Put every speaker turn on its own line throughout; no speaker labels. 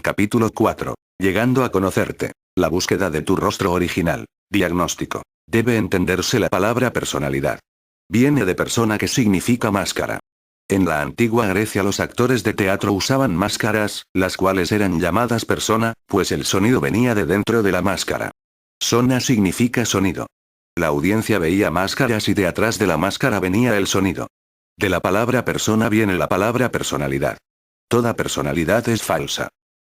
Capítulo 4. Llegando a conocerte. La búsqueda de tu rostro original. Diagnóstico. Debe entenderse la palabra personalidad. Viene de persona, que significa máscara. En la antigua Grecia los actores de teatro usaban máscaras, las cuales eran llamadas persona, pues el sonido venía de dentro de la máscara. Sona significa sonido. La audiencia veía máscaras y de atrás de la máscara venía el sonido. De la palabra persona viene la palabra personalidad. Toda personalidad es falsa.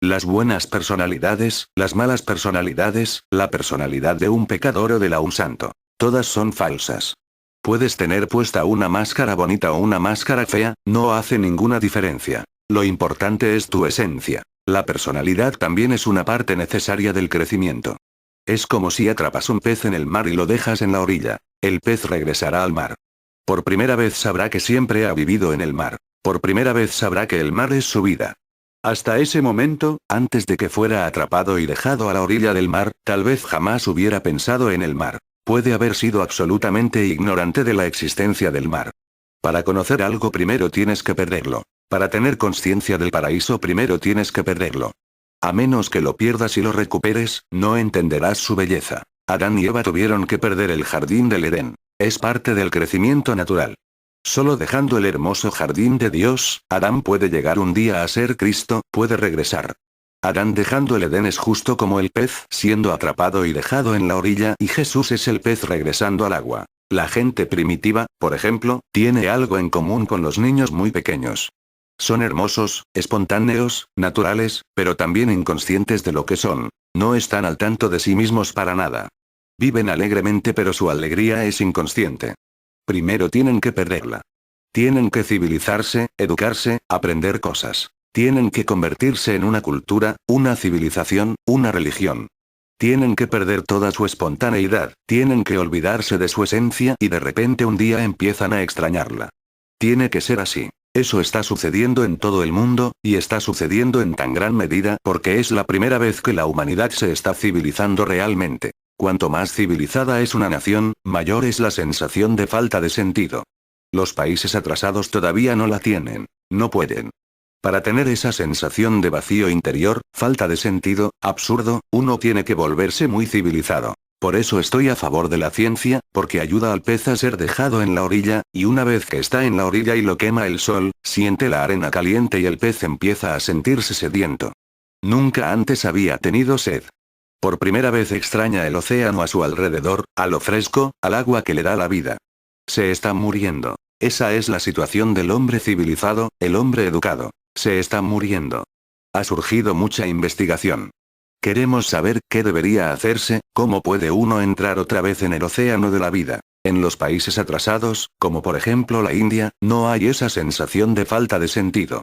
Las buenas personalidades, las malas personalidades, la personalidad de un pecador o de un santo, todas son falsas. Puedes tener puesta una máscara bonita o una máscara fea, no hace ninguna diferencia. Lo importante es tu esencia. La personalidad también es una parte necesaria del crecimiento. Es como si atrapas un pez en el mar y lo dejas en la orilla. El pez regresará al mar. Por primera vez sabrá que siempre ha vivido en el mar. Por primera vez sabrá que el mar es su vida. Hasta ese momento, antes de que fuera atrapado y dejado a la orilla del mar, tal vez jamás hubiera pensado en el mar. Puede haber sido absolutamente ignorante de la existencia del mar. Para conocer algo primero tienes que perderlo. Para tener conciencia del paraíso primero tienes que perderlo. A menos que lo pierdas y lo recuperes, no entenderás su belleza. Adán y Eva tuvieron que perder el jardín del Edén. Es parte del crecimiento natural. Solo dejando el hermoso jardín de Dios, Adán puede llegar un día a ser Cristo, puede regresar. Adán dejando el Edén es justo como el pez siendo atrapado y dejado en la orilla, y Jesús es el pez regresando al agua. La gente primitiva, por ejemplo, tiene algo en común con los niños muy pequeños. Son hermosos, espontáneos, naturales, pero también inconscientes de lo que son. No están al tanto de sí mismos para nada. Viven alegremente, pero su alegría es inconsciente. Primero tienen que perderla. Tienen que civilizarse, educarse, aprender cosas. Tienen que convertirse en una cultura, una civilización, una religión. Tienen que perder toda su espontaneidad, tienen que olvidarse de su esencia y de repente un día empiezan a extrañarla. Tiene que ser así. Eso está sucediendo en todo el mundo, y está sucediendo en tan gran medida porque es la primera vez que la humanidad se está civilizando realmente. Cuanto más civilizada es una nación, mayor es la sensación de falta de sentido. Los países atrasados todavía no la tienen. No pueden. Para tener esa sensación de vacío interior, falta de sentido, absurdo, uno tiene que volverse muy civilizado. Por eso estoy a favor de la ciencia, porque ayuda al pez a ser dejado en la orilla, y una vez que está en la orilla y lo quema el sol, siente la arena caliente y el pez empieza a sentirse sediento. Nunca antes había tenido sed. Por primera vez extraña el océano a su alrededor, a lo fresco, al agua que le da la vida. Se está muriendo. Esa es la situación del hombre civilizado, el hombre educado. Se está muriendo. Ha surgido mucha investigación. Queremos saber qué debería hacerse, cómo puede uno entrar otra vez en el océano de la vida. En los países atrasados, como por ejemplo la India, no hay esa sensación de falta de sentido.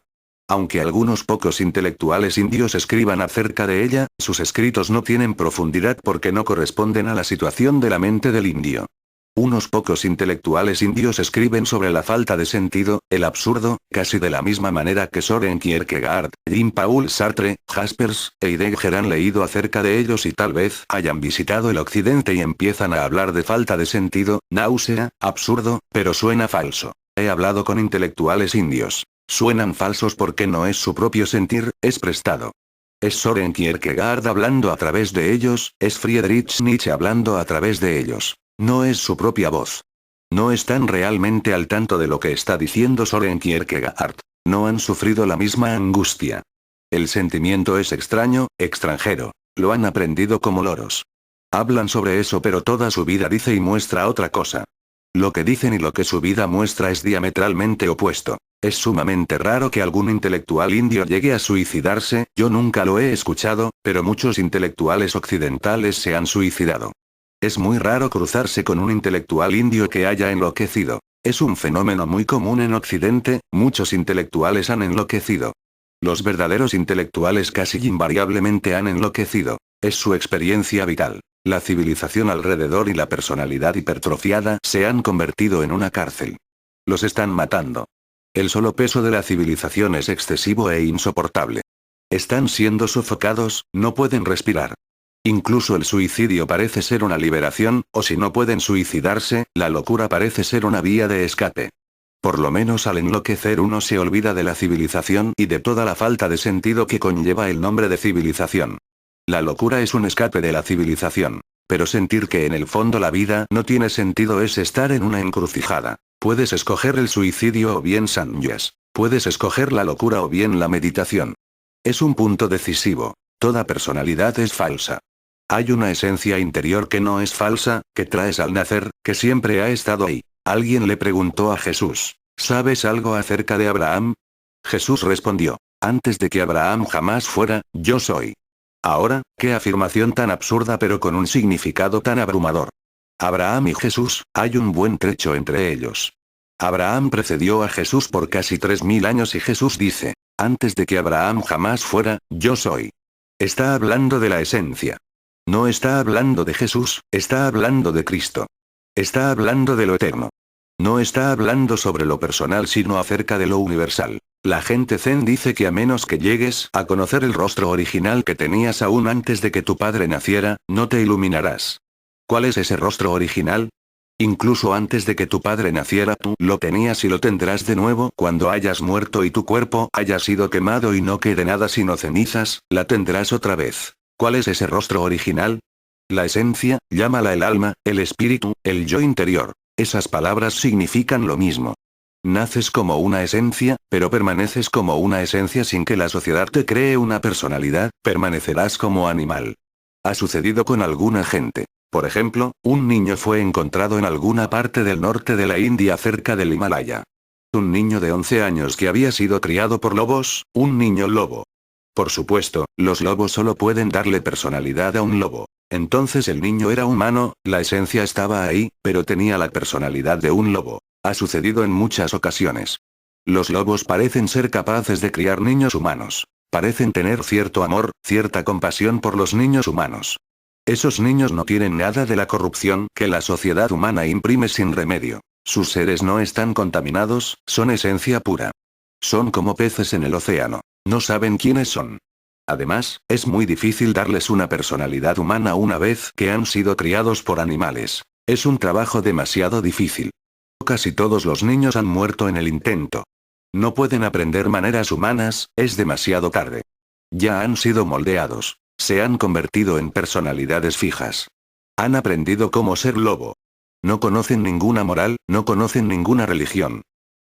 Aunque algunos pocos intelectuales indios escriban acerca de ella, sus escritos no tienen profundidad porque no corresponden a la situación de la mente del indio. Unos pocos intelectuales indios escriben sobre la falta de sentido, el absurdo, casi de la misma manera que Soren Kierkegaard, Jean-Paul Sartre, Jaspers, e Heidegger han leído acerca de ellos y tal vez hayan visitado el occidente y empiezan a hablar de falta de sentido, náusea, absurdo, pero suena falso. He hablado con intelectuales indios. Suenan falsos porque no es su propio sentir, es prestado. Es Soren Kierkegaard hablando a través de ellos, es Friedrich Nietzsche hablando a través de ellos. No es su propia voz. No están realmente al tanto de lo que está diciendo Soren Kierkegaard. No han sufrido la misma angustia. El sentimiento es extraño, extranjero. Lo han aprendido como loros. Hablan sobre eso, pero toda su vida dice y muestra otra cosa. Lo que dicen y lo que su vida muestra es diametralmente opuesto. Es sumamente raro que algún intelectual indio llegue a suicidarse, yo nunca lo he escuchado, pero muchos intelectuales occidentales se han suicidado. Es muy raro cruzarse con un intelectual indio que haya enloquecido. Es un fenómeno muy común en Occidente, muchos intelectuales han enloquecido. Los verdaderos intelectuales casi invariablemente han enloquecido. Es su experiencia vital. La civilización alrededor y la personalidad hipertrofiada se han convertido en una cárcel. Los están matando. El solo peso de la civilización es excesivo e insoportable. Están siendo sofocados, no pueden respirar. Incluso el suicidio parece ser una liberación, o si no pueden suicidarse, la locura parece ser una vía de escape. Por lo menos al enloquecer uno se olvida de la civilización y de toda la falta de sentido que conlleva el nombre de civilización. La locura es un escape de la civilización. Pero sentir que en el fondo la vida no tiene sentido es estar en una encrucijada. Puedes escoger el suicidio o bien Sanyas. Puedes escoger la locura o bien la meditación. Es un punto decisivo. Toda personalidad es falsa. Hay una esencia interior que no es falsa, que traes al nacer, que siempre ha estado ahí. Alguien le preguntó a Jesús, ¿sabes algo acerca de Abraham? Jesús respondió, antes de que Abraham jamás fuera, yo soy. Ahora, qué afirmación tan absurda pero con un significado tan abrumador. Abraham y Jesús, hay un buen trecho entre ellos. Abraham precedió a Jesús por casi 3000 años y Jesús dice, antes de que Abraham jamás fuera, yo soy. Está hablando de la esencia. No está hablando de Jesús, está hablando de Cristo. Está hablando de lo eterno. No está hablando sobre lo personal sino acerca de lo universal. La gente zen dice que a menos que llegues a conocer el rostro original que tenías aún antes de que tu padre naciera, no te iluminarás. ¿Cuál es ese rostro original? Incluso antes de que tu padre naciera tú lo tenías y lo tendrás de nuevo cuando hayas muerto y tu cuerpo haya sido quemado y no quede nada sino cenizas, la tendrás otra vez. ¿Cuál es ese rostro original? La esencia, llámala el alma, el espíritu, el yo interior. Esas palabras significan lo mismo. Naces como una esencia, pero permaneces como una esencia sin que la sociedad te cree una personalidad, permanecerás como animal. Ha sucedido con alguna gente. Por ejemplo, un niño fue encontrado en alguna parte del norte de la India cerca del Himalaya. Un niño de 11 años que había sido criado por lobos, un niño lobo. Por supuesto, los lobos solo pueden darle personalidad a un lobo. Entonces el niño era humano, la esencia estaba ahí, pero tenía la personalidad de un lobo. Ha sucedido en muchas ocasiones. Los lobos parecen ser capaces de criar niños humanos. Parecen tener cierto amor, cierta compasión por los niños humanos. Esos niños no tienen nada de la corrupción que la sociedad humana imprime sin remedio. Sus seres no están contaminados, son esencia pura. Son como peces en el océano. No saben quiénes son. Además, es muy difícil darles una personalidad humana una vez que han sido criados por animales. Es un trabajo demasiado difícil. Casi todos los niños han muerto en el intento. No pueden aprender maneras humanas, es demasiado tarde. Ya han sido moldeados. Se han convertido en personalidades fijas. Han aprendido cómo ser lobo. No conocen ninguna moral, no conocen ninguna religión.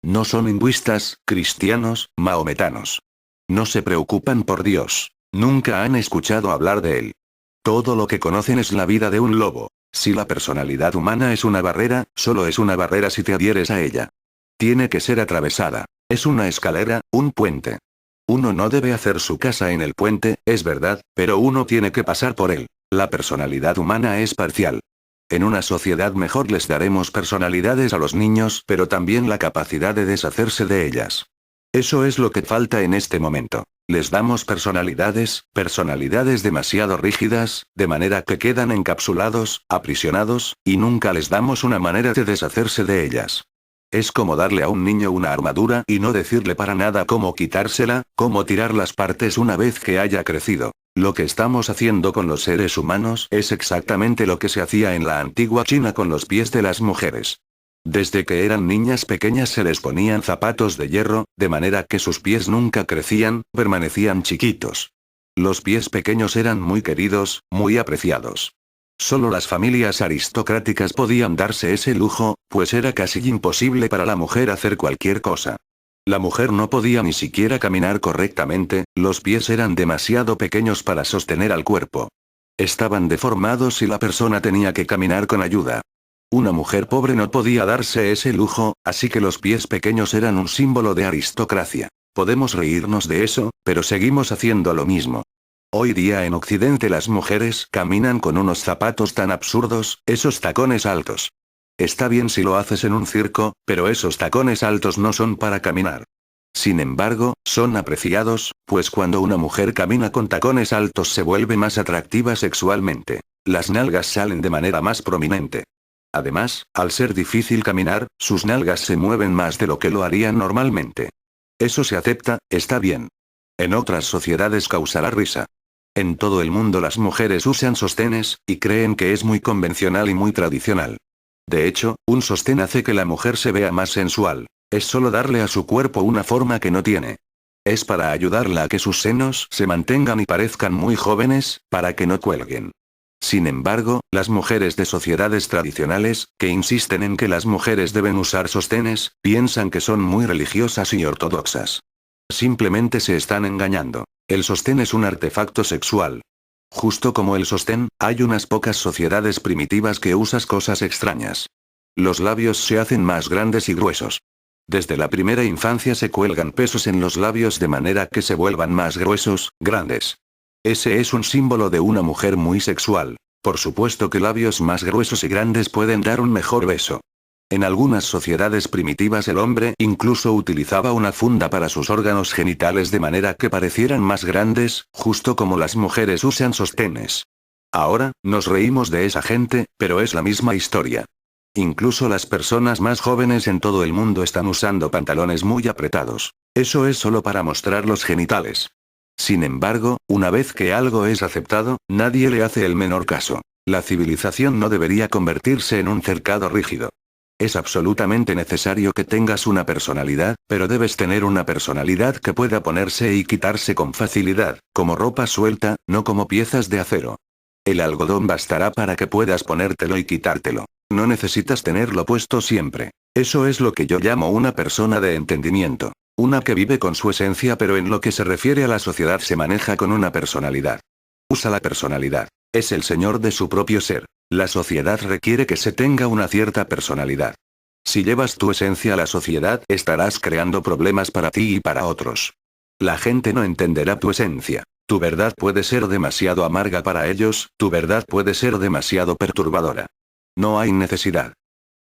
No son hinduistas, cristianos, mahometanos. No se preocupan por Dios. Nunca han escuchado hablar de él. Todo lo que conocen es la vida de un lobo. Si la personalidad humana es una barrera, solo es una barrera si te adhieres a ella. Tiene que ser atravesada. Es una escalera, un puente. Uno no debe hacer su casa en el puente, es verdad, pero uno tiene que pasar por él. La personalidad humana es parcial. En una sociedad mejor les daremos personalidades a los niños, pero también la capacidad de deshacerse de ellas. Eso es lo que falta en este momento. Les damos personalidades demasiado rígidas, de manera que quedan encapsulados, aprisionados, y nunca les damos una manera de deshacerse de ellas. Es como darle a un niño una armadura y no decirle para nada cómo quitársela, cómo tirar las partes una vez que haya crecido. Lo que estamos haciendo con los seres humanos es exactamente lo que se hacía en la antigua China con los pies de las mujeres. Desde que eran niñas pequeñas se les ponían zapatos de hierro, de manera que sus pies nunca crecían, permanecían chiquitos. Los pies pequeños eran muy queridos, muy apreciados. Solo las familias aristocráticas podían darse ese lujo, pues era casi imposible para la mujer hacer cualquier cosa. La mujer no podía ni siquiera caminar correctamente, los pies eran demasiado pequeños para sostener al cuerpo. Estaban deformados y la persona tenía que caminar con ayuda. Una mujer pobre no podía darse ese lujo, así que los pies pequeños eran un símbolo de aristocracia. Podemos reírnos de eso, pero seguimos haciendo lo mismo. Hoy día en Occidente las mujeres caminan con unos zapatos tan absurdos, esos tacones altos. Está bien si lo haces en un circo, pero esos tacones altos no son para caminar. Sin embargo, son apreciados, pues cuando una mujer camina con tacones altos se vuelve más atractiva sexualmente. Las nalgas salen de manera más prominente. Además, al ser difícil caminar, sus nalgas se mueven más de lo que lo harían normalmente. Eso se acepta, está bien. En otras sociedades causará risa. En todo el mundo las mujeres usan sostenes, y creen que es muy convencional y muy tradicional. De hecho, un sostén hace que la mujer se vea más sensual. Es solo darle a su cuerpo una forma que no tiene. Es para ayudarla a que sus senos se mantengan y parezcan muy jóvenes, para que no cuelguen. Sin embargo, las mujeres de sociedades tradicionales, que insisten en que las mujeres deben usar sostenes, piensan que son muy religiosas y ortodoxas. Simplemente se están engañando. El sostén es un artefacto sexual. Justo como el sostén, hay unas pocas sociedades primitivas que usan cosas extrañas. Los labios se hacen más grandes y gruesos. Desde la primera infancia se cuelgan pesos en los labios de manera que se vuelvan más gruesos, grandes. Ese es un símbolo de una mujer muy sexual. Por supuesto que labios más gruesos y grandes pueden dar un mejor beso. En algunas sociedades primitivas el hombre incluso utilizaba una funda para sus órganos genitales de manera que parecieran más grandes, justo como las mujeres usan sostenes. Ahora, nos reímos de esa gente, pero es la misma historia. Incluso las personas más jóvenes en todo el mundo están usando pantalones muy apretados. Eso es solo para mostrar los genitales. Sin embargo, una vez que algo es aceptado, nadie le hace el menor caso. La civilización no debería convertirse en un cercado rígido. Es absolutamente necesario que tengas una personalidad, pero debes tener una personalidad que pueda ponerse y quitarse con facilidad, como ropa suelta, no como piezas de acero. El algodón bastará para que puedas ponértelo y quitártelo. No necesitas tenerlo puesto siempre. Eso es lo que yo llamo una persona de entendimiento. Una que vive con su esencia, pero en lo que se refiere a la sociedad se maneja con una personalidad. Usa la personalidad. Es el señor de su propio ser. La sociedad requiere que se tenga una cierta personalidad. Si llevas tu esencia a la sociedad, estarás creando problemas para ti y para otros. La gente no entenderá tu esencia. Tu verdad puede ser demasiado amarga para ellos, tu verdad puede ser demasiado perturbadora. No hay necesidad.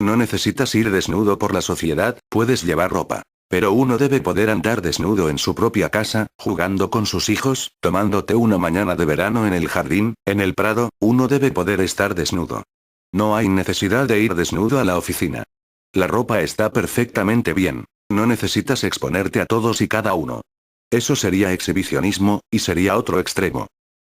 No necesitas ir desnudo por la sociedad, puedes llevar ropa. Pero uno debe poder andar desnudo en su propia casa, jugando con sus hijos, tomándote una mañana de verano en el jardín, en el prado, uno debe poder estar desnudo. No hay necesidad de ir desnudo a la oficina. La ropa está perfectamente bien. No necesitas exponerte a todos y cada uno. Eso sería exhibicionismo, y sería otro extremo.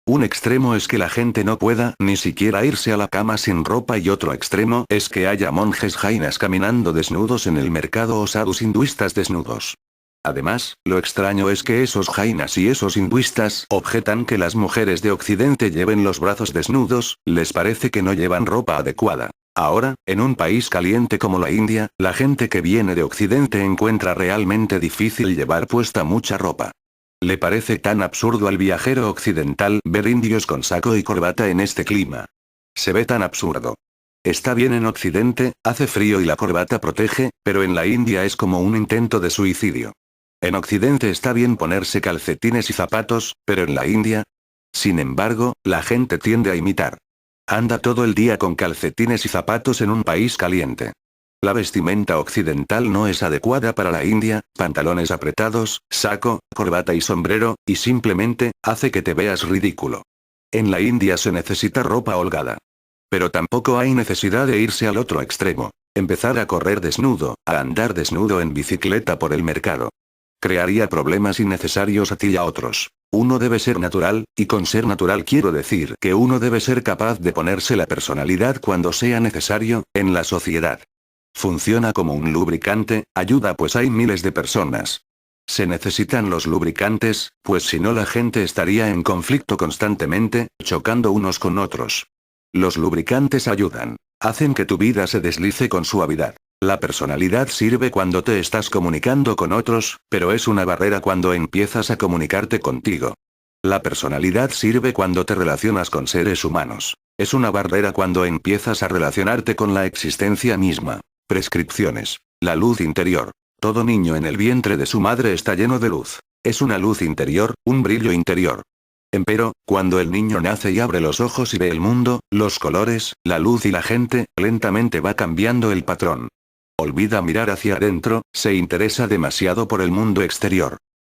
Un extremo es que la gente no pueda ni siquiera irse a la cama sin ropa y otro extremo es que haya monjes jainas caminando desnudos en el mercado o sadhus hinduistas desnudos. Además, lo extraño es que esos jainas y esos hinduistas objetan que las mujeres de Occidente lleven los brazos desnudos, les parece que no llevan ropa adecuada. Ahora, en un país caliente como la India, la gente que viene de Occidente encuentra realmente difícil llevar puesta mucha ropa. Le parece tan absurdo al viajero occidental ver indios con saco y corbata en este clima. Se ve tan absurdo. Está bien en Occidente, hace frío y la corbata protege, pero en la India es como un intento de suicidio. En Occidente está bien ponerse calcetines y zapatos, pero en la India. Sin embargo, la gente tiende a imitar. Anda todo el día con calcetines y zapatos en un país caliente. La vestimenta occidental no es adecuada para la India, pantalones apretados, saco, corbata y sombrero, y simplemente, hace que te veas ridículo. En la India se necesita ropa holgada. Pero tampoco hay necesidad de irse al otro extremo. Empezar a correr desnudo, a andar desnudo en bicicleta por el mercado. Crearía problemas innecesarios a ti y a otros. Uno debe ser natural, y con ser natural quiero decir que uno debe ser capaz de ponerse la personalidad cuando sea necesario, en la sociedad. Funciona como un lubricante, ayuda pues hay miles de personas. Se necesitan los lubricantes, pues si no la gente estaría en conflicto constantemente, chocando unos con otros. Los lubricantes ayudan. Hacen que tu vida se deslice con suavidad. La personalidad sirve cuando te estás comunicando con otros, pero es una barrera cuando empiezas a comunicarte contigo. La personalidad sirve cuando te relacionas con seres humanos. Es una barrera cuando empiezas a relacionarte con la existencia misma. Prescripciones. La luz interior. Todo niño en el vientre de su madre está lleno de luz. Es una luz interior, un brillo interior. Empero, cuando el niño nace y abre los ojos y ve el mundo, los colores, la luz y la gente, lentamente va cambiando el patrón. Olvida mirar hacia adentro, se interesa demasiado por el mundo exterior.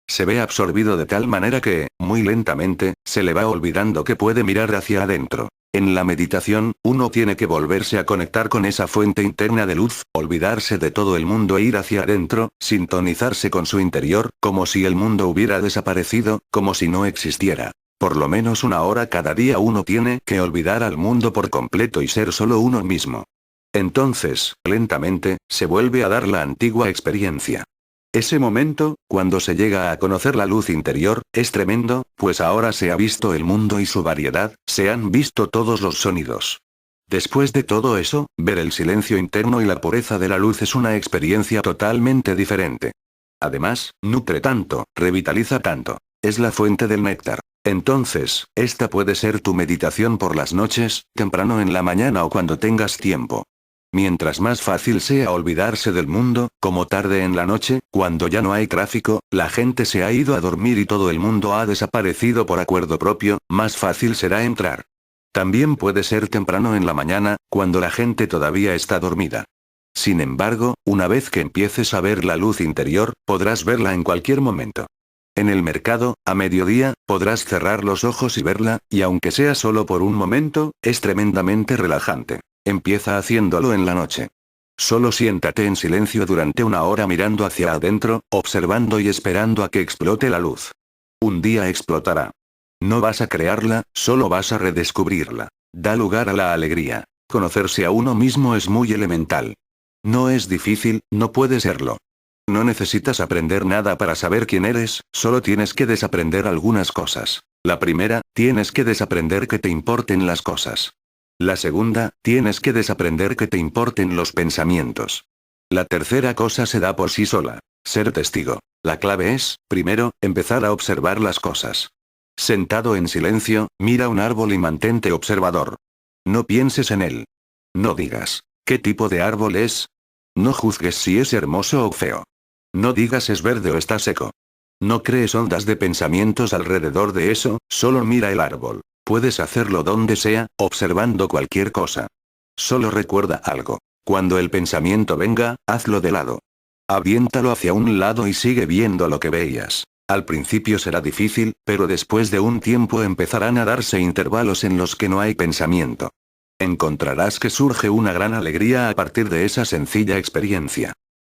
Se ve absorbido de tal manera que, muy lentamente, se le va olvidando que puede mirar hacia adentro. En la meditación, uno tiene que volverse a conectar con esa fuente interna de luz, olvidarse de todo el mundo e ir hacia adentro, sintonizarse con su interior, como si el mundo hubiera desaparecido, como si no existiera. Por lo menos una hora cada día uno tiene que olvidar al mundo por completo y ser solo uno mismo. Entonces, lentamente, se vuelve a dar la antigua experiencia. Ese momento, cuando se llega a conocer la luz interior, es tremendo, pues ahora se ha visto el mundo y su variedad, se han visto todos los sonidos. Después de todo eso, ver el silencio interno y la pureza de la luz es una experiencia totalmente diferente. Además, nutre tanto, revitaliza tanto. Es la fuente del néctar. Entonces, esta puede ser tu meditación por las noches, temprano en la mañana o cuando tengas tiempo. Mientras más fácil sea olvidarse del mundo, como tarde en la noche, cuando ya no hay tráfico, la gente se ha ido a dormir y todo el mundo ha desaparecido por acuerdo propio, más fácil será entrar. También puede ser temprano en la mañana, cuando la gente todavía está dormida. Sin embargo, una vez que empieces a ver la luz interior, podrás verla en cualquier momento. En el mercado, a mediodía, podrás cerrar los ojos y verla, y aunque sea solo por un momento, es tremendamente relajante. Empieza haciéndolo en la noche. Solo siéntate en silencio durante una hora mirando hacia adentro, observando y esperando a que explote la luz. Un día explotará. No vas a crearla, solo vas a redescubrirla. Da lugar a la alegría. Conocerse a uno mismo es muy elemental. No es difícil, no puede serlo. No necesitas aprender nada para saber quién eres, solo tienes que desaprender algunas cosas. La primera, tienes que desaprender que te importen las cosas. La segunda, tienes que desaprender que te importen los pensamientos. La tercera cosa se da por sí sola. Ser testigo. La clave es, primero, empezar a observar las cosas. Sentado en silencio, mira un árbol y mantente observador. No pienses en él. No digas, ¿qué tipo de árbol es? No juzgues si es hermoso o feo. No digas es verde o está seco. No crees ondas de pensamientos alrededor de eso, solo mira el árbol. Puedes hacerlo donde sea, observando cualquier cosa. Solo recuerda algo. Cuando el pensamiento venga, hazlo de lado. Aviéntalo hacia un lado y sigue viendo lo que veías. Al principio será difícil, pero después de un tiempo empezarán a darse intervalos en los que no hay pensamiento. Encontrarás que surge una gran alegría a partir de esa sencilla experiencia.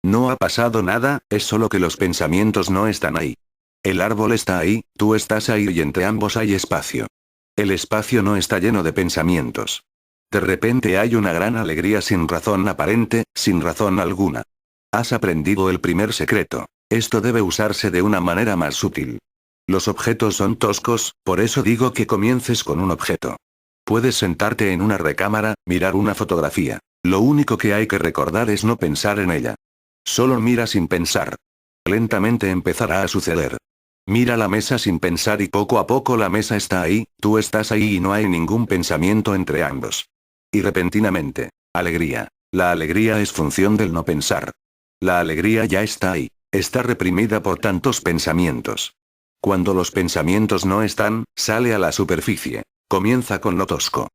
No ha pasado nada, es solo que los pensamientos no están ahí. El árbol está ahí, tú estás ahí y entre ambos hay espacio. El espacio no está lleno de pensamientos. De repente hay una gran alegría sin razón aparente, sin razón alguna. Has aprendido el primer secreto. Esto debe usarse de una manera más sutil. Los objetos son toscos, por eso digo que comiences con un objeto. Puedes sentarte en una recámara, mirar una fotografía. Lo único que hay que recordar es no pensar en ella. Solo mira sin pensar. Lentamente empezará a suceder. Mira la mesa sin pensar y poco a poco la mesa está ahí, tú estás ahí y no hay ningún pensamiento entre ambos. Y repentinamente, alegría. La alegría es función del no pensar. La alegría ya está ahí. Está reprimida por tantos pensamientos. Cuando los pensamientos no están, sale a la superficie. Comienza con lo tosco.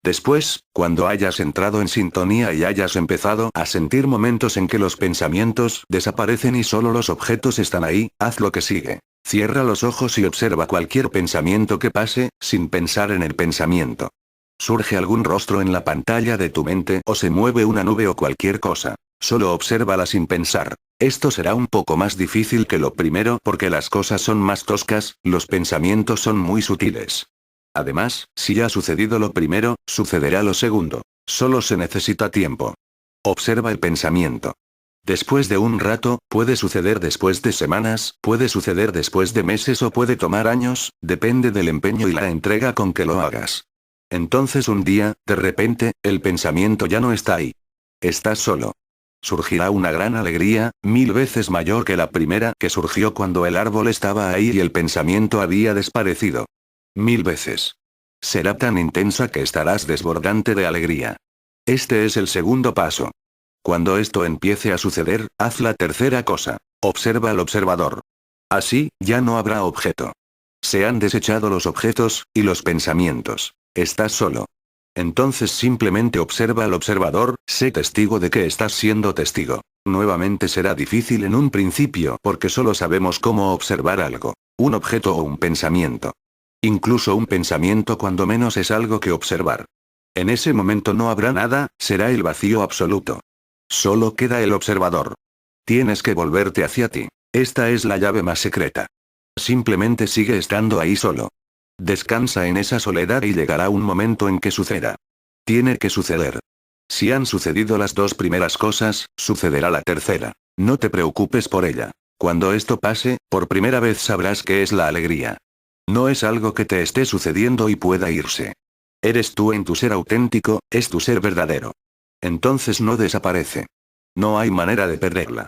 Después, cuando hayas entrado en sintonía y hayas empezado a sentir momentos en que los pensamientos desaparecen y solo los objetos están ahí, haz lo que sigue. Cierra los ojos y observa cualquier pensamiento que pase, sin pensar en el pensamiento. Surge algún rostro en la pantalla de tu mente o se mueve una nube o cualquier cosa. Solo obsérvala sin pensar. Esto será un poco más difícil que lo primero porque las cosas son más toscas, los pensamientos son muy sutiles. Además, si ya ha sucedido lo primero, sucederá lo segundo. Solo se necesita tiempo. Observa el pensamiento. Después de un rato, puede suceder después de semanas, puede suceder después de meses o puede tomar años, depende del empeño y la entrega con que lo hagas. Entonces un día, de repente, el pensamiento ya no está ahí. Estás solo. Surgirá una gran alegría, 1000 veces mayor que la primera que surgió cuando el árbol estaba ahí y el pensamiento había desaparecido. 1000 veces. Será tan intensa que estarás desbordante de alegría. Este es el segundo paso. Cuando esto empiece a suceder, haz la tercera cosa. Observa al observador. Así, ya no habrá objeto. Se han desechado los objetos, y los pensamientos. Estás solo. Entonces simplemente observa al observador, sé testigo de que estás siendo testigo. Nuevamente será difícil en un principio porque solo sabemos cómo observar algo. Un objeto o un pensamiento. Incluso un pensamiento cuando menos es algo que observar. En ese momento no habrá nada, será el vacío absoluto. Solo queda el observador. Tienes que volverte hacia ti. Esta es la llave más secreta. Simplemente sigue estando ahí solo. Descansa en esa soledad y llegará un momento en que suceda. Tiene que suceder. Si han sucedido las dos primeras cosas, sucederá la tercera. No te preocupes por ella. Cuando esto pase, por primera vez sabrás qué es la alegría. No es algo que te esté sucediendo y pueda irse. Eres tú en tu ser auténtico, es tu ser verdadero. Entonces no desaparece. No hay manera de perderla.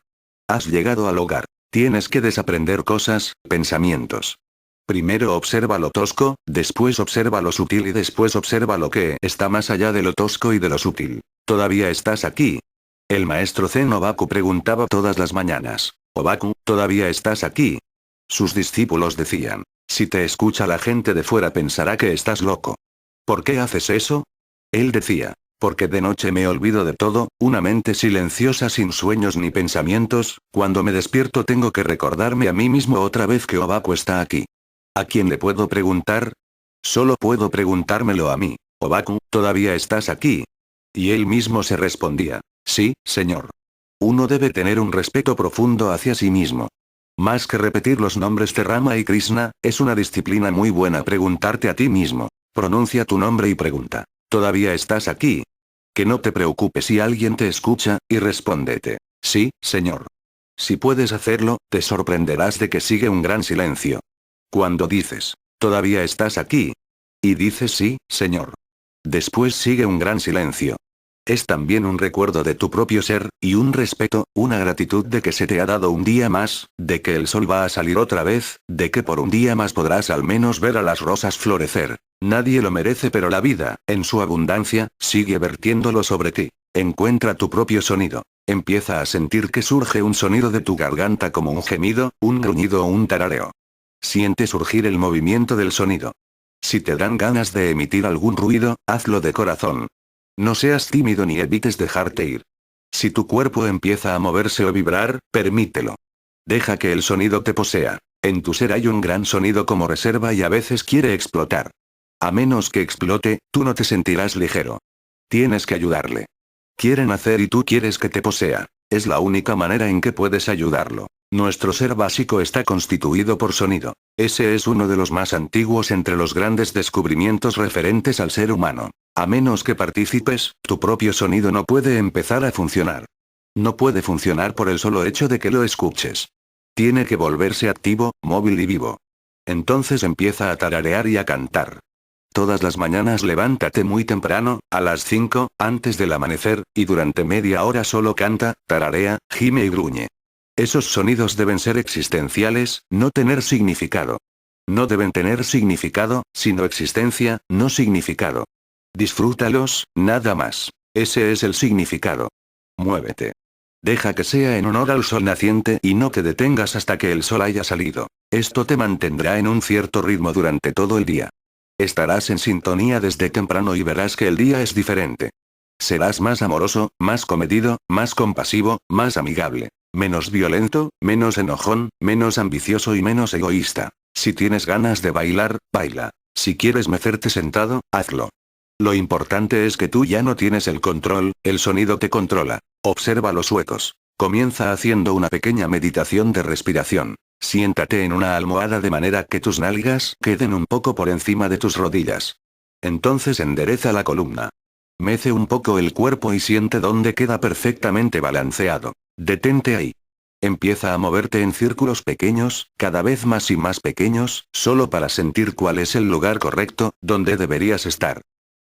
Has llegado al hogar. Tienes que desaprender cosas, pensamientos. Primero observa lo tosco, después observa lo sutil y después observa lo que está más allá de lo tosco y de lo sutil. ¿Todavía estás aquí? El maestro Zen Obaku preguntaba todas las mañanas. Obaku, ¿todavía estás aquí? Sus discípulos decían. Si te escucha la gente de fuera pensará que estás loco. ¿Por qué haces eso? Él decía. Porque de noche me olvido de todo, una mente silenciosa sin sueños ni pensamientos, cuando me despierto tengo que recordarme a mí mismo otra vez que Obaku está aquí. ¿A quién le puedo preguntar? Solo puedo preguntármelo a mí. Obaku, ¿todavía estás aquí? Y él mismo se respondía. Sí, señor. Uno debe tener un respeto profundo hacia sí mismo. Más que repetir los nombres de Rama y Krishna, es una disciplina muy buena preguntarte a ti mismo. Pronuncia tu nombre y pregunta. ¿Todavía estás aquí? Que no te preocupes si alguien te escucha, y respóndete. Sí, señor. Si puedes hacerlo, te sorprenderás de que sigue un gran silencio. Cuando dices, ¿todavía estás aquí? Y dices sí, señor. Después sigue un gran silencio. Es también un recuerdo de tu propio ser, y un respeto, una gratitud de que se te ha dado un día más, de que el sol va a salir otra vez, de que por un día más podrás al menos ver a las rosas florecer. Nadie lo merece, pero la vida, en su abundancia, sigue vertiéndolo sobre ti. Encuentra tu propio sonido. Empieza a sentir que surge un sonido de tu garganta como un gemido, un gruñido o un tarareo. Siente surgir el movimiento del sonido. Si te dan ganas de emitir algún ruido, hazlo de corazón. No seas tímido ni evites dejarte ir. Si tu cuerpo empieza a moverse o vibrar, permítelo. Deja que el sonido te posea. En tu ser hay un gran sonido como reserva y a veces quiere explotar. A menos que explote, tú no te sentirás ligero. Tienes que ayudarle. Quiere nacer y tú quieres que te posea. Es la única manera en que puedes ayudarlo. Nuestro ser básico está constituido por sonido. Ese es uno de los más antiguos entre los grandes descubrimientos referentes al ser humano. A menos que participes, tu propio sonido no puede empezar a funcionar. No puede funcionar por el solo hecho de que lo escuches. Tiene que volverse activo, móvil y vivo. Entonces empieza a tararear y a cantar. Todas las mañanas levántate muy temprano, a las 5, antes del amanecer, y durante media hora solo canta, tararea, gime y gruñe. Esos sonidos deben ser existenciales, no tener significado. No deben tener significado, sino existencia, no significado. Disfrútalos, nada más. Ese es el significado. Muévete. Deja que sea en honor al sol naciente y no te detengas hasta que el sol haya salido. Esto te mantendrá en un cierto ritmo durante todo el día. Estarás en sintonía desde temprano y verás que el día es diferente. Serás más amoroso, más comedido, más compasivo, más amigable. Menos violento, menos enojón, menos ambicioso y menos egoísta. Si tienes ganas de bailar, baila. Si quieres mecerte sentado, hazlo. Lo importante es que tú ya no tienes el control, el sonido te controla. Observa los huecos. Comienza haciendo una pequeña meditación de respiración. Siéntate en una almohada de manera que tus nalgas queden un poco por encima de tus rodillas. Entonces endereza la columna. Mece un poco el cuerpo y siente dónde queda perfectamente balanceado. Detente ahí. Empieza a moverte en círculos pequeños, cada vez más y más pequeños, solo para sentir cuál es el lugar correcto, donde deberías estar.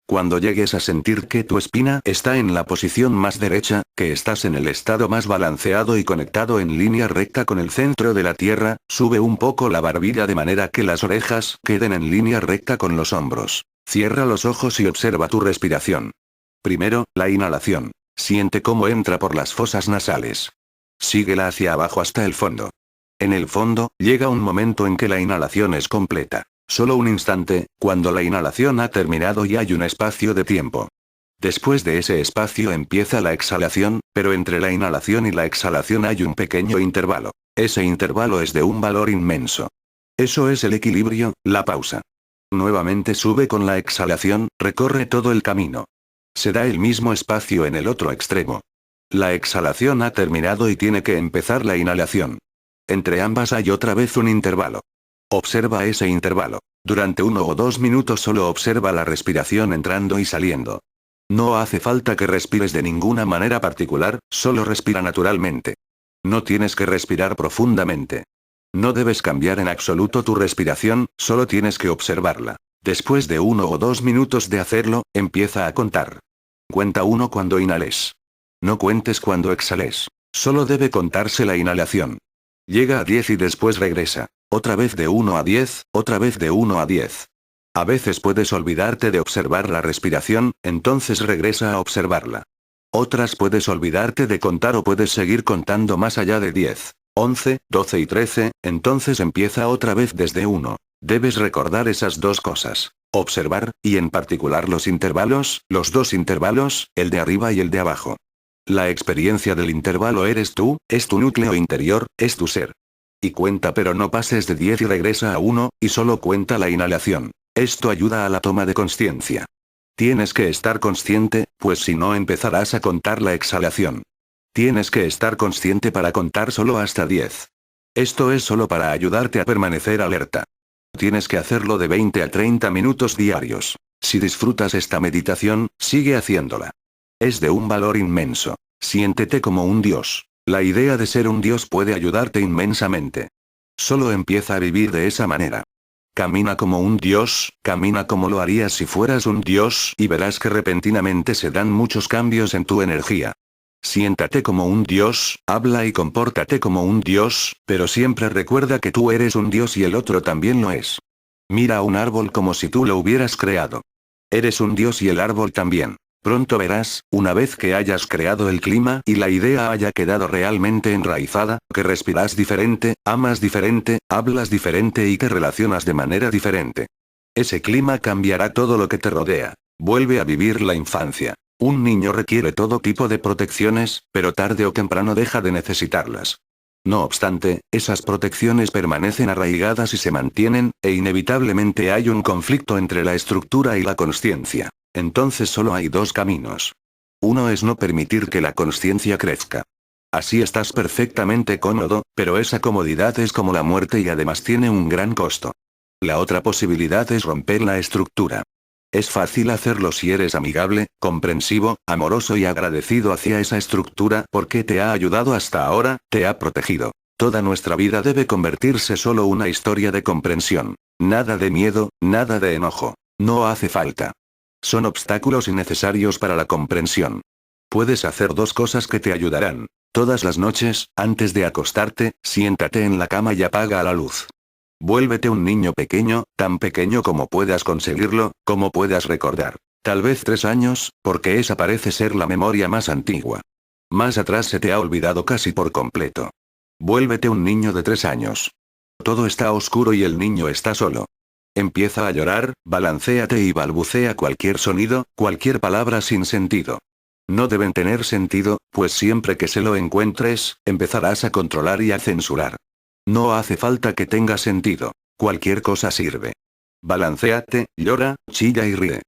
Cuando llegues a sentir que tu espina está en la posición más derecha, que estás en el estado más balanceado y conectado en línea recta con el centro de la tierra, sube un poco la barbilla de manera que las orejas queden en línea recta con los hombros. Cierra los ojos y observa tu respiración. Primero, la inhalación. Siente cómo entra por las fosas nasales. Síguela hacia abajo hasta el fondo. En el fondo, llega un momento en que la inhalación es completa. Solo un instante, cuando la inhalación ha terminado y hay un espacio de tiempo. Después de ese espacio empieza la exhalación, pero entre la inhalación y la exhalación hay un pequeño intervalo. Ese intervalo es de un valor inmenso. Eso es el equilibrio, la pausa. Nuevamente sube con la exhalación, recorre todo el camino. Se da el mismo espacio en el otro extremo. La exhalación ha terminado y tiene que empezar la inhalación. Entre ambas hay otra vez un intervalo. Observa ese intervalo. Durante 1 o 2 minutos solo observa la respiración entrando y saliendo. No hace falta que respires de ninguna manera particular, solo respira naturalmente. No tienes que respirar profundamente. No debes cambiar en absoluto tu respiración, solo tienes que observarla. Después de 1 o 2 minutos de hacerlo, empieza a contar. Cuenta 1 cuando inhales. No cuentes cuando exhales. Solo debe contarse la inhalación. Llega a 10 y después regresa. Otra vez de 1 a 10, otra vez de 1 a 10. A veces puedes olvidarte de observar la respiración, entonces regresa a observarla. Otras puedes olvidarte de contar o puedes seguir contando más allá de 10, 11, 12 y 13, entonces empieza otra vez desde 1. Debes recordar esas dos cosas. Observar, y en particular los intervalos, los dos intervalos, el de arriba y el de abajo. La experiencia del intervalo eres tú, es tu núcleo interior, es tu ser. Y cuenta pero no pases de 10 y regresa a 1, y solo cuenta la inhalación. Esto ayuda a la toma de conciencia. Tienes que estar consciente, pues si no empezarás a contar la exhalación. Tienes que estar consciente para contar solo hasta 10. Esto es solo para ayudarte a permanecer alerta. Tienes que hacerlo de 20 a 30 minutos diarios. Si disfrutas esta meditación, sigue haciéndola. Es de un valor inmenso. Siéntete como un dios. La idea de ser un dios puede ayudarte inmensamente. Solo empieza a vivir de esa manera. Camina como un dios, camina como lo harías si fueras un dios y verás que repentinamente se dan muchos cambios en tu energía. Siéntate como un dios, habla y compórtate como un dios, pero siempre recuerda que tú eres un dios y el otro también lo es. Mira a un árbol como si tú lo hubieras creado. Eres un dios y el árbol también. Pronto verás, una vez que hayas creado el clima y la idea haya quedado realmente enraizada, que respiras diferente, amas diferente, hablas diferente y te relacionas de manera diferente. Ese clima cambiará todo lo que te rodea. Vuelve a vivir la infancia. Un niño requiere todo tipo de protecciones, pero tarde o temprano deja de necesitarlas. No obstante, esas protecciones permanecen arraigadas y se mantienen, e inevitablemente hay un conflicto entre la estructura y la consciencia. Entonces solo hay dos caminos. Uno es no permitir que la consciencia crezca. Así estás perfectamente cómodo, pero esa comodidad es como la muerte y además tiene un gran costo. La otra posibilidad es romper la estructura. Es fácil hacerlo si eres amigable, comprensivo, amoroso y agradecido hacia esa estructura porque te ha ayudado hasta ahora, te ha protegido. Toda nuestra vida debe convertirse solo una historia de comprensión. Nada de miedo, nada de enojo. No hace falta. Son obstáculos innecesarios para la comprensión. Puedes hacer dos cosas que te ayudarán. Todas las noches, antes de acostarte, siéntate en la cama y apaga la luz. Vuélvete un niño pequeño, tan pequeño como puedas conseguirlo, como puedas recordar. Tal vez 3 años, porque esa parece ser la memoria más antigua. Más atrás se te ha olvidado casi por completo. Vuélvete un niño de 3 años. Todo está oscuro y el niño está solo. Empieza a llorar, balancéate y balbucea cualquier sonido, cualquier palabra sin sentido. No deben tener sentido, pues siempre que se lo encuentres, empezarás a controlar y a censurar. No hace falta que tenga sentido. Cualquier cosa sirve. Balancéate, llora, chilla y ríe.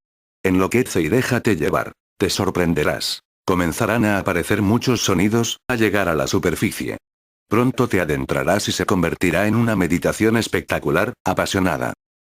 Enloquece y déjate llevar. Te sorprenderás. Comenzarán a aparecer muchos sonidos, a llegar a la superficie. Pronto te adentrarás y se convertirá en una meditación espectacular, apasionada.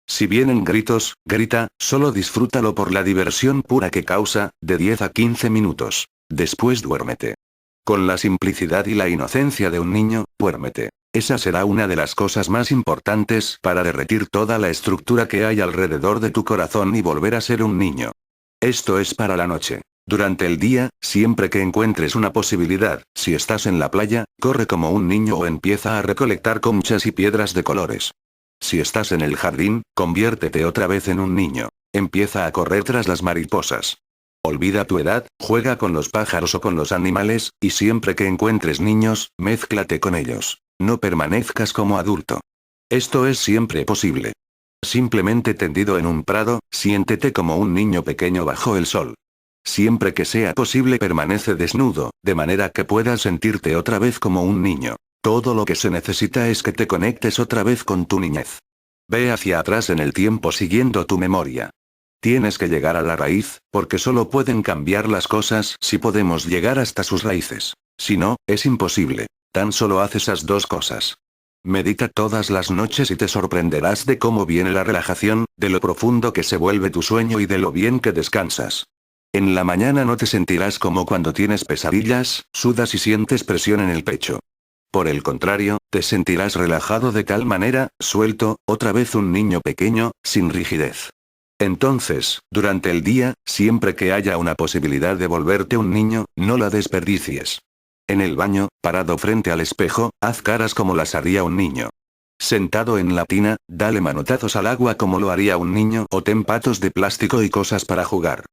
Si vienen gritos, grita, solo disfrútalo por la diversión pura que causa, de 10 a 15 minutos. Después duérmete. Con la simplicidad y la inocencia de un niño, duérmete. Esa será una de las cosas más importantes para derretir toda la estructura que hay alrededor de tu corazón y volver a ser un niño. Esto es para la noche. Durante el día, siempre que encuentres una posibilidad, si estás en la playa, corre como un niño o empieza a recolectar conchas y piedras de colores. Si estás en el jardín, conviértete otra vez en un niño. Empieza a correr tras las mariposas. Olvida tu edad, juega con los pájaros o con los animales, y siempre que encuentres niños, mézclate con ellos. No permanezcas como adulto. Esto es siempre posible. Simplemente tendido en un prado, siéntete como un niño pequeño bajo el sol. Siempre que sea posible permanece desnudo, de manera que puedas sentirte otra vez como un niño. Todo lo que se necesita es que te conectes otra vez con tu niñez. Ve hacia atrás en el tiempo siguiendo tu memoria. Tienes que llegar a la raíz, porque solo pueden cambiar las cosas si podemos llegar hasta sus raíces. Si no, es imposible. Tan solo haz esas dos cosas. Medita todas las noches y te sorprenderás de cómo viene la relajación, de lo profundo que se vuelve tu sueño y de lo bien que descansas. En la mañana no te sentirás como cuando tienes pesadillas, sudas y sientes presión en el pecho. Por el contrario, te sentirás relajado de tal manera, suelto, otra vez un niño pequeño, sin rigidez. Entonces, durante el día, siempre que haya una posibilidad de volverte un niño, no la desperdicies. En el baño, parado frente al espejo, haz caras como las haría un niño. Sentado en la tina, dale manotazos al agua como lo haría un niño o ten patos de plástico y cosas para jugar.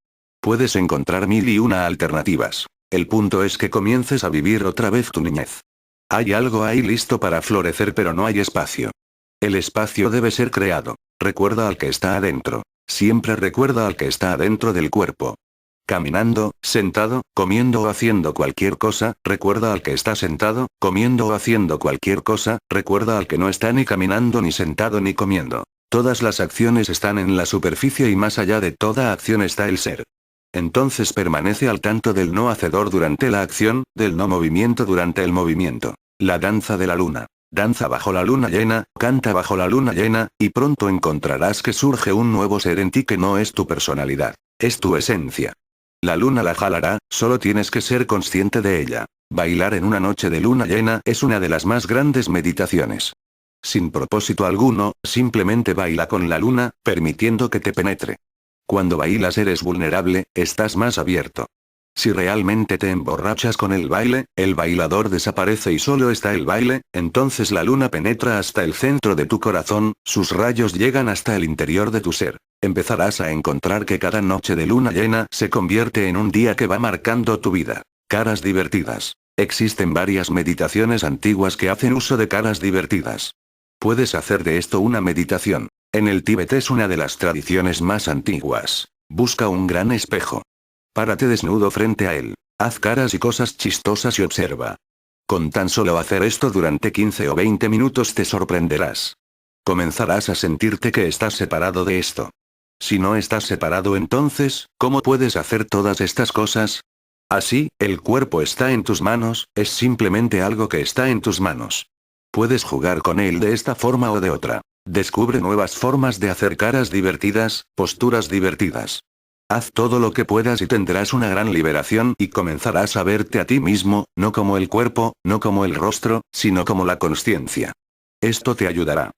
Puedes encontrar mil y una alternativas. El punto es que comiences a vivir otra vez tu niñez. Hay algo ahí listo para florecer pero no hay espacio. El espacio debe ser creado. Recuerda al que está adentro. Siempre recuerda al que está adentro del cuerpo. Caminando, sentado, comiendo o haciendo cualquier cosa, recuerda al que está sentado, comiendo o haciendo cualquier cosa, recuerda al que no está ni caminando ni sentado ni comiendo. Todas las acciones están en la superficie y más allá de toda acción está el ser. Entonces permanece al tanto del no hacedor durante la acción, del no movimiento durante el movimiento. La danza de la luna. Danza bajo la luna llena, canta bajo la luna llena, y pronto encontrarás que surge un nuevo ser en ti que no es tu personalidad, es tu esencia. La luna la jalará, solo tienes que ser consciente de ella. Bailar en una noche de luna llena es una de las más grandes meditaciones. Sin propósito alguno, simplemente baila con la luna, permitiendo que te penetre. Cuando bailas eres vulnerable, estás más abierto. Si realmente te emborrachas con el bailador desaparece y solo está el baile, entonces la luna penetra hasta el centro de tu corazón, sus rayos llegan hasta el interior de tu ser. Empezarás a encontrar que cada noche de luna llena se convierte en un día que va marcando tu vida. Caras divertidas. Existen varias meditaciones antiguas que hacen uso de caras divertidas. Puedes hacer de esto una meditación. En el Tíbet es una de las tradiciones más antiguas. Busca un gran espejo. Párate desnudo frente a él. Haz caras y cosas chistosas y observa. Con tan solo hacer esto durante 15 o 20 minutos te sorprenderás. Comenzarás a sentirte que estás separado de esto. Si no estás separado entonces, ¿cómo puedes hacer todas estas cosas? Así, el cuerpo está en tus manos, es simplemente algo que está en tus manos. Puedes jugar con él de esta forma o de otra. Descubre nuevas formas de hacer caras divertidas, posturas divertidas. Haz todo lo que puedas y tendrás una gran liberación y comenzarás a verte a ti mismo, no como el cuerpo, no como el rostro, sino como la consciencia. Esto te ayudará.